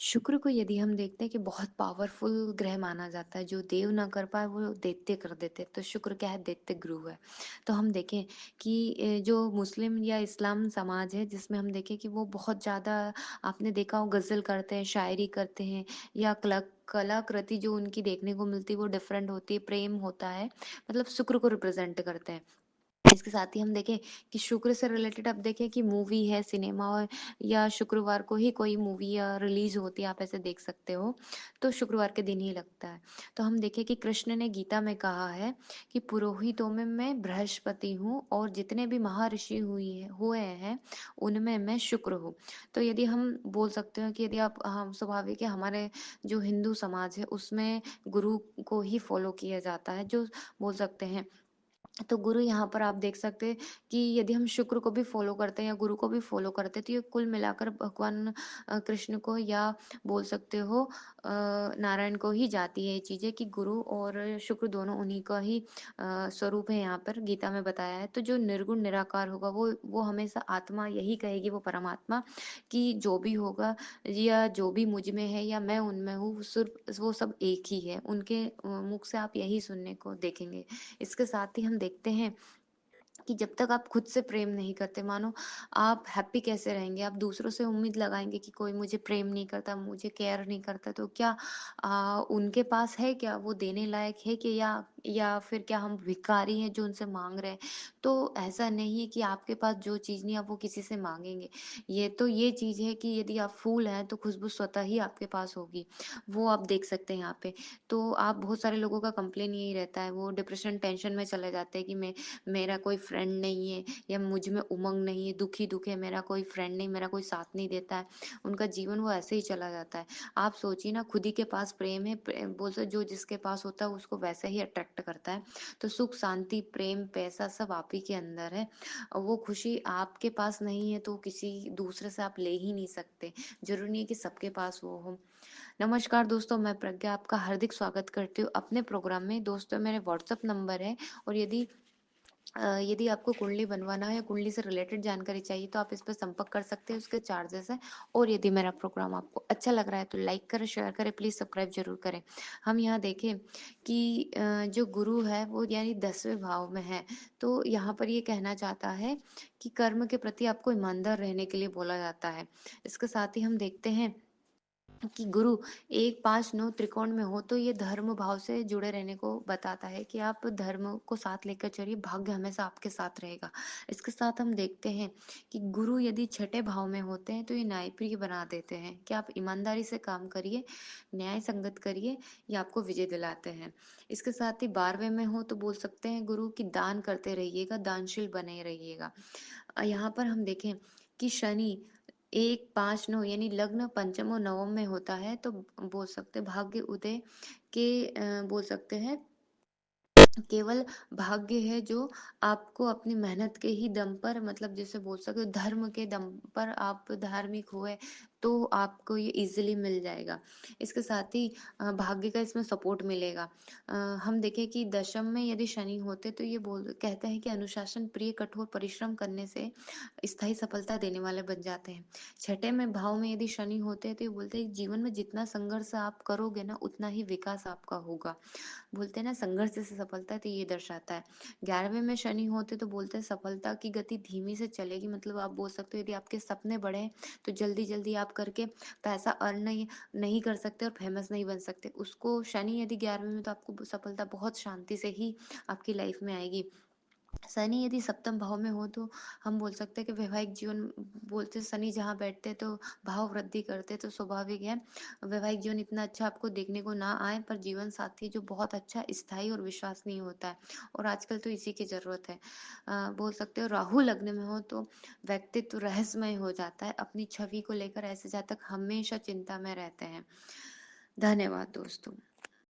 शुक्र को यदि हम देखते हैं कि बहुत पावरफुल ग्रह माना जाता है, जो देव ना कर पाए वो दैत्य कर देते हैं। तो शुक्र क्या है? दैत्य गुरु है। तो हम देखें कि जो मुस्लिम या इस्लाम समाज है, जिसमें हम देखें कि वो बहुत ज़्यादा, आपने देखा हो, गज़ल करते हैं, शायरी करते हैं, या कलाकृति जो उनकी देखने को मिलती है वो डिफरेंट होती है, प्रेम होता है, मतलब शुक्र को रिप्रेजेंट करते हैं। इसके साथ ही हम देखें कि शुक्र से रिलेटेड, अब देखें कि मूवी है, सिनेमा और या शुक्रवार को ही कोई मूवी या रिलीज होती है, आप ऐसे देख सकते हो, तो शुक्रवार के दिन ही लगता है। तो हम देखें कि कृष्ण ने गीता में कहा है कि पुरोहितों में मैं बृहस्पति हूँ और जितने भी महर्षि हुए हैं उनमें मैं शुक्र हूँ। तो यदि हम बोल सकते हो कि यदि आप, हम स्वाभाविक है, हमारे जो हिंदू समाज है उसमें गुरु को ही फॉलो किया जाता है, जो बोल सकते हैं। तो गुरु यहाँ पर आप देख सकते हैं कि यदि हम शुक्र को भी फॉलो करते हैं या गुरु को भी फॉलो करते हैं, तो ये कुल मिलाकर भगवान कृष्ण को, या बोल सकते हो नारायण को ही जाती है ये चीजें, कि गुरु और शुक्र दोनों उन्हीं का ही स्वरूप है। यहाँ पर गीता में बताया है। तो जो निर्गुण निराकार होगा वो हमेशा आत्मा यही कहेगी, वो परमात्मा, कि जो भी होगा या जो भी मुझ में है या मैं उनमें हूँ, वो सब एक ही है। उनके मुख से आप यही सुनने को देखेंगे। इसके साथ ही हम देखते हैं कि जब तक आप खुद से प्रेम नहीं करते, मानो आप हैप्पी कैसे रहेंगे? आप दूसरों से उम्मीद लगाएंगे कि कोई मुझे प्रेम नहीं करता, मुझे केयर नहीं करता, तो क्या उनके पास है क्या? वो देने लायक है कि, या फिर क्या हम भिखारी हैं जो उनसे मांग रहे हैं? तो ऐसा नहीं है कि आपके पास जो चीज़ नहीं आप वो किसी से मांगेंगे। ये चीज़ है कि यदि आप फूल हैं तो खुशबू स्वतः ही आपके पास होगी। वो आप देख सकते हैं यहाँ पे। तो आप, बहुत सारे लोगों का कंप्लेन यही रहता है, वो डिप्रेशन टेंशन में चले जाते हैं कि मेरा कोई फ्रेंड नहीं है, या मुझ में उमंग नहीं है, दुखी दुख है, मेरा कोई फ्रेंड नहीं, मेरा कोई साथ नहीं देता है। उनका जीवन वो ऐसे ही चला जाता है। आप सोचिए ना, खुद ही के पास प्रेम है, बोलते जो जिसके पास होता है उसको वैसे ही अट्रैक्ट करता है। तो सुख शांति प्रेम पैसा सब आप ही के अंदर है, और वो खुशी आपके पास नहीं है तो किसी दूसरे से आप ले ही नहीं सकते। जरूरी नहीं है कि सबके पास वो हो। नमस्कार दोस्तों, मैं प्रज्ञा आपका हार्दिक स्वागत करती हूँ अपने प्रोग्राम में। दोस्तों, मेरे व्हाट्सएप नंबर है, और यदि आपको कुंडली बनवाना है या कुंडली से रिलेटेड जानकारी चाहिए तो आप इस पर संपर्क कर सकते हैं। उसके चार्जेस है। और यदि मेरा प्रोग्राम आपको अच्छा लग रहा है तो लाइक करें, शेयर करें, प्लीज सब्सक्राइब जरूर करें। हम यहाँ देखें कि जो गुरु है वो यानी 10वें भाव में है। तो यहाँ पर ये कहना चाहता है कि कर्म के प्रति आपको ईमानदार रहने के लिए बोला जाता है। इसके साथ ही हम देखते हैं कि गुरु 1 5 9 त्रिकोण में हो तो ये धर्म भाव से जुड़े रहने को बताता है, कि आप धर्म को साथ लेकर चलिए, भाग्य हमेशा आपके साथ रहेगा। इसके साथ हम देखते हैं कि गुरु यदि 6ठे भाव में होते हैं तो ये न्यायप्रिय बना देते हैं, कि आप ईमानदारी से काम करिए, न्याय संगत करिए, ये आपको विजय दिलाते हैं। इसके साथ ही 12वें में हो तो बोल सकते हैं गुरु की दान करते रहिएगा, दानशील बने रहिएगा। यहाँ पर हम देखें कि शनि 1 5 9 यानी लग्न पंचम और नवम में होता है, तो बोल सकते हैं भाग्य उदय के, बोल सकते हैं केवल भाग्य है जो आपको अपनी मेहनत के ही दम पर, मतलब जैसे बोल सकते हो धर्म के दम पर आप धार्मिक हुए तो आपको ये इजीली मिल जाएगा। इसके साथ ही भाग्य का इसमें सपोर्ट मिलेगा। हम देखें कि दशम में यदि शनि होते तो ये बोल कहते हैं कि अनुशासन प्रिय, कठोर परिश्रम करने से स्थायी सफलता देने वाले बन जाते हैं। छठे में भाव में यदि शनि होते हैं तो ये बोलते हैं कि जीवन में जितना संघर्ष आप करोगे ना उतना ही विकास आपका होगा। बोलते हैं ना, संघर्ष से सफलता है, तो ये दर्शाता है। 11वें में शनि होते तो बोलते हैं सफलता की गति धीमी से चलेगी, मतलब आप बोल सकते हो यदि आपके सपने बड़े हैं तो जल्दी जल्दी आप करके पैसा अर्न नहीं कर सकते और फेमस नहीं बन सकते। उसको शनि यदि 11वें में, तो आपको सफलता बहुत शांति से ही आपकी लाइफ में आएगी। शनि यदि सप्तम भाव में हो तो हम बोल सकते हैं कि वैवाहिक जीवन, बोलते हैं शनि जहाँ बैठते हैं तो भाव वृद्धि करते हैं, तो स्वाभाविक है वैवाहिक जीवन इतना अच्छा आपको देखने को ना आए, पर जीवन साथी जो बहुत अच्छा स्थायी और विश्वसनीय होता है, और आजकल तो इसी की जरूरत है। बोल सकते हो राहु लग्न में हो तो व्यक्तित्व रहस्यमय हो जाता है, अपनी छवि को लेकर ऐसे जातक हमेशा चिंता में रहते हैं। धन्यवाद दोस्तों।